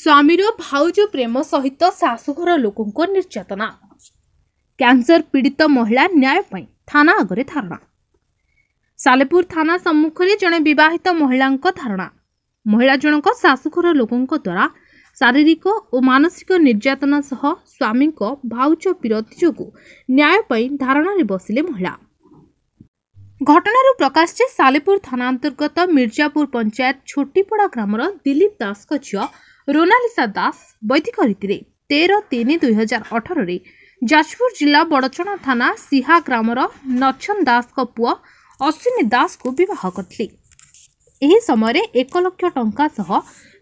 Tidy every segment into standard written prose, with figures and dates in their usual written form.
स्वामीर भाउज प्रेम सहित शाशुघर लोक निर्यातना। कैंसर पीड़ित महिला न्याय थाना आगे धारणा। सालेपुर थाना सम्मुखें जड़े विवाहित महिला धारणा। महिला जनक शाशुघर लोकों द्वारा शारीरिक और मानसिक निर्यातना सह स्वामी भाउज विरोधी जो न्याय धारणा बसिले महिला। घटनार प्रकाश जे सालेपुर थाना अंतर्गत मिर्जापुर पंचायत छोटीपड़ा ग्रामर दिलीप दास झील रोनालिसा दास वैदिक रीति 13/3/2018 जाजपुर जिला बड़चना थाना सिहा ग्रामर नछन दास पुआ अश्विनी दास को विवाह करथिले। एही समय 1 लाख टंका सह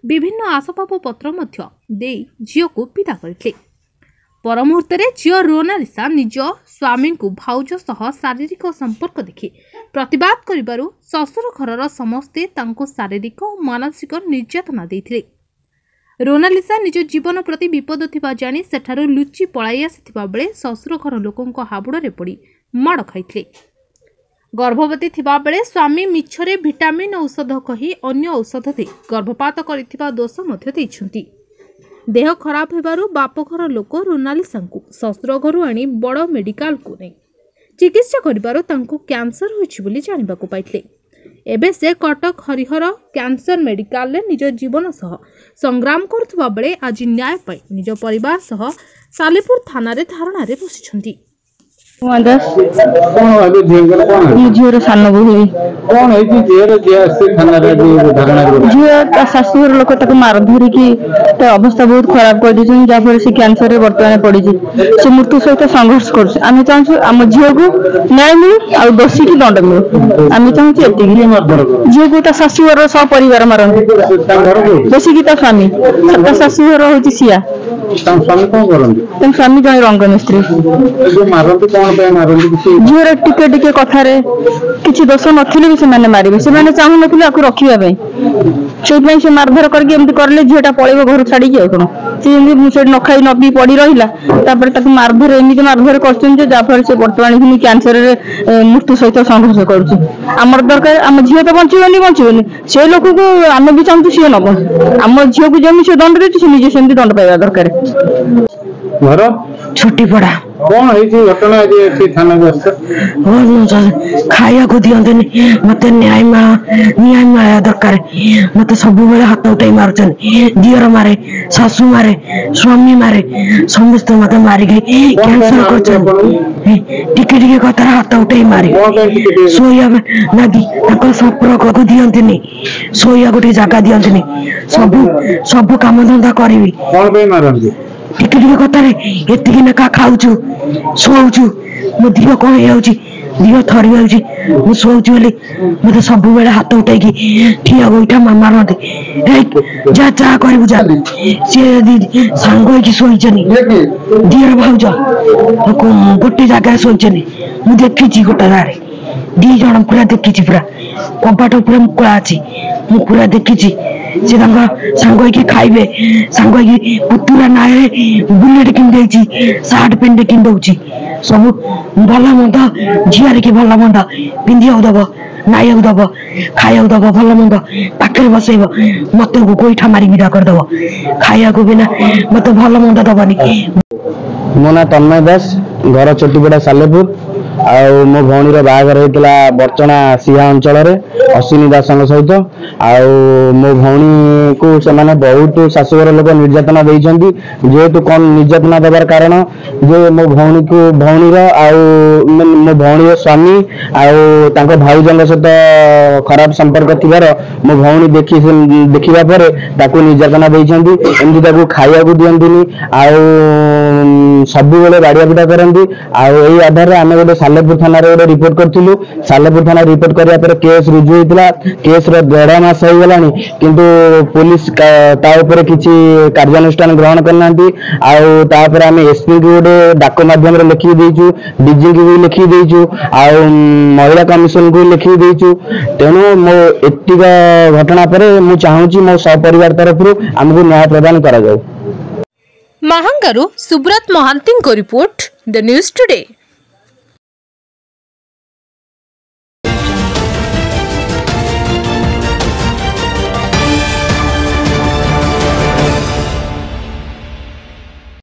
विभिन्न आसबाब पत्र मध्य देई झील को विदा करथिले। पर मुहूर्त झील रोनालिसा निज स्वामी को भाउज सह शारीरिक संपर्क देखि प्रतिवाद करिबारु ससुर घरर समस्ते तांको शारीरिक और मानसिक निर्यातना देथिले। रोनालिसा निज जीवन प्रति विपद थिबा जानी सेठारु लुचि पळाई आसिथिबा बेले ससुर घर लोकंक हाबुड़े पड़ी माड़ खाइथिले। गर्भवती थिबा बेले स्वामी मिछरे विटामिन औषध कही अन्य औषध दे गर्भपात करिथिबा दोष मध्य दैछंती। देह खराब हेबारु बापघर लोक रोनालिसा ससुर घर आनी बड़ मेडिकल को नहीं चिकित्सा करिबारु तांको कैंसर होइछि बोली जानिबाकु पाइथिले। एबे से कटक हरिहर कैंसर मेडिकल ले निज जीवन सह संग्राम करुवा बेले आज न्याय पाई निज परिवार सह सालेपुर थाना रे धारणा रे बसिछंती। झीर सान बोही शाशुर लोक मार धरिकी अवस्था बहुत खराब कर जहाँफल से कैंसर बर्तमान पड़ी से मृत्यु सहित संघर्ष कर चाहूँ आम झील को न्याय मिलू आ दोषी की दंड मिलू। आम चाहूँ झील को शाशुर सह परिवार मारती दोषी की स्वामी शाशुर हूँ सिया स्वामी जन रंग मिस्त्री झीर टिके टिके कथार किसी दोष नथिले भी से मारे से चाहू ना रखापी से मारधर करके झीटा पड़े घर छाड़ी कौन से न खाई न पी पड़ी रहा मारधर एमती मारधर कर से बर्तमान कैंसर मृत्यु सहित संघर्ष करमर दरकार आम झील तो बचीबनी बचीबनी से लोक को आम भी चाहूँ सी नब आम झील को जमी से दंड देती निजे सेमती दंड पाइबा दरकार। छोटी पड़ा कौन घटना खाया को दिखते मत न्याय मिला दरकार मत सब हाथ उठाई मार्चन दियर मारे सासू मारे स्वामी मारे समस्त मत मारिक कैंसर कर कथार हाथ उठाई मारे सोया नादी संपर्क को दिखती सोया गोटे जगह दिखती सब काम धंदा करी टिके टिके कथार एति ना खाऊचु शोचु मो देह कौन हो देह थरी जाऊँ शोचु बोली मत सब बेले हाथ उठाई ठिया गोईठा मारते जा चाह करू जा सी सांग शोचनी दीर भाउज गोटे जगह शोचनी मुझे देखी गोटे गाँव दी जन पूरा देखी पूरा कबाट पूरा मुकला अच्छी मुझे पूरा देखी से सांग खाइबे सांग पुतुरा ना बुलेट किन सार्ट पेंट किन दौची सब भल मंद झील के भल मंद पिंधिया दब नाइक दब खाया दब भल मंद पाखे बसैब मत गोईठा मारी विदा करदब खाया को बिना मत भल मंद दबनी। मो ना तन्मय दास घर छोटीपड़ा सालेपुर आउ मो भौणीर बाहागर होता बर्चना सिहा अंचल अश्विनी दास सहित आउ मो भौणी को से बहुत शाशुघर लोक निर्यातना देइछंती जेहेतु कौन निर्यातना देवार कारण जे मो भौणी को भौणीर आउ मो भौणीर स्वामी आउ भाउजों सहित खराब संपर्क थिबार मो भौणी देखिबा परे ताकू निर्यातना देइछंती एमती ताकू खाइया को दियंतीनी आउ सब बेले बाड़िया पिटा करती आई आधार आम गोटे सालेपुर थाना गोटे रिपोर्ट करूँ सालेपुर थाना रिपोर्ट करा केस रुजु होता केस 1.5 मास हो गला किंतु पुलिस किसी कार्यानुष्ठान ग्रहण करना आम एसपी को गोटे डाक मध्यम लिखी देचु डीजी को भी लिखी देचु आउ महिला कमिशन को लिखी देचु तेणु मो एतिक घटना पर मु चाहूँगी मो सपरिवार तरफ आमको न्याय प्रदान करा जाऊ। महांगारू सुब्रत महांती को रिपोर्ट द न्यूज टुडे।